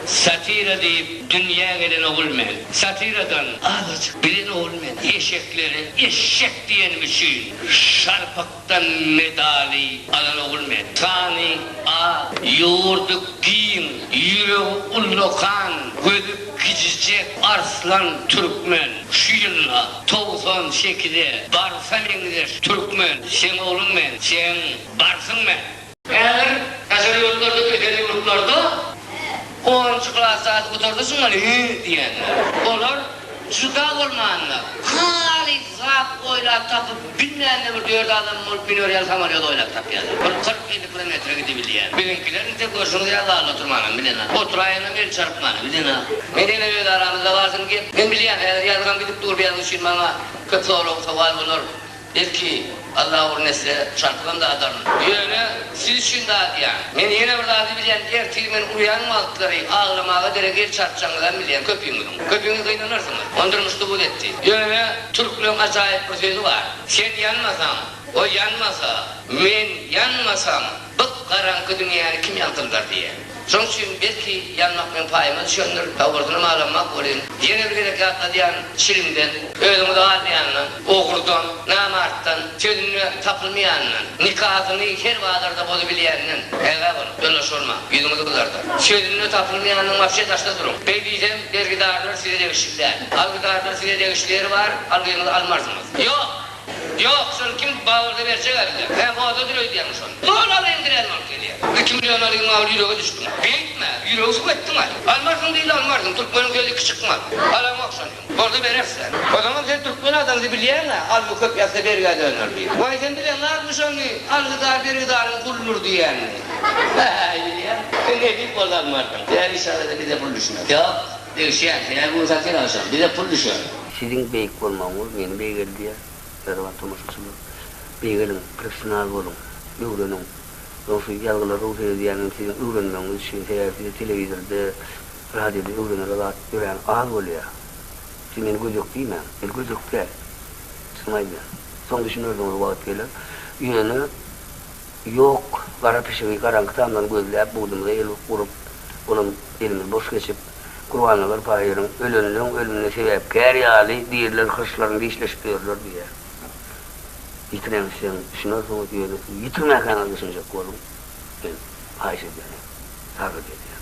Satira deyip dünya gelen oğulmen. Satiradan azıcık bilin oğulmen. Eşekleri eşek diyenmişin. Şarpaktan medali alan oğulmen. Sani a yoğurduk giyin. Yüreği ullokan. Gözü gizicek arslan Türkmen. Şu yılla 98'de barsam engler Türkmen. Sen oğlum men. Sen barsın men. Eğer aşağı yollarda, öteli yollarda 10. klasa oturdusun hani diyenler. Onlar juda olmayanlar. Hali zap oylap tapıp bilmeyen ne bir dört adam olup biniyor ya samaryoda oylap tapıyorlar. 40-50 kilometre gidebiliyen. Benimkilerin tek görüşünü yazarla oturmanın bilin ha. Oturayana el çarpmanı bilin ha. Medine öyle aramızda varsın ki ben biliyen eğer yazgan gidip dur bir yazışın bana kötü olursa var olur. Der ki Allah onun nesle çarpılan da adarın. Yani siz şimdi yani. Ben yine bir daha bilen ertiğimin uyanmadıkları ağlamağa derek el çarpacağını bilen köpüğünü. Köpüğünü kıynanırsınız. Ondurmuştu bu etti. Yani Türklüğün acayip bir sözü var. Sen yanmasan, o yanmasa, men yanmasam, bık karanlık dünyayı kim yandırlar diye. Son için belki yanmakın payıma düşüyordur. Kavurdunu ağlamak olayım. Yine bir kere kağıtla diyen şilimden, ölümü de ağlayanla, okurdan, namarttan, sözünü tapılmayanla, nikahını her bağlarda bozubileyenle, eve bunu, öyle sorma, yüzümü kızarda. Sözünü tapılmayanın vahşet taşta durun. Ben diyeceğim, dergidarlar size değişikler. Algıdarlar size değişikleri var, algıyınızı almarsınız. Yok! Yok, sen kim bağırdı verecek herhalde? Ben boğazda duruyor diyormuş onu. Doğru alayım direlim onu geliyor. 2 milyon alayım ağır yüreğe düştüm. Büyütme, yüreği su ettin al. Almarsın değil almarsın, Türkmen'in gözü küçük mal. Alamak sanıyorum. Orada verirsen. O zaman sen Türkmen adamı bileyen la, al bu köpyası bergâda dönür diye. Vay sen bilen ne yapmış onu? Algıdar bergâdarın kullur diyen. Hay bileyen. Ben ne diyeyim orada almarsın. Değer işarede bir de pul düşmez. Ya, değişen, yani bunu zaten alsam, bir de pul düşer. Sizin beyik olmamız, benim beygel diye. Ervan Tomaş'ın beygelin profesyonel olun, öğrenin. Yoksa yargılar ruhiyeti diyenin sizin öğrenmeniz için televizyonda, radyoda öğrenen ağır oluyor. Şimdi beni göz yok değil mi? El göz yok değil. Sımaydı. Son düşünürdüm o vakit gelir. Yine yok, kara pişiği karanlıktan gözleyip buğdumda el vurup, onun elimiz boş geçip, kurbanlar payırın, ölümüne sebep kâr yâli, diğerler hırslarını işleştiriyorlar diye. Yitiremezsen, düşünürsün o diyorlar, yitirmek anı düşünecek oğlum. Ben, Ayşe beni, sabır dedi.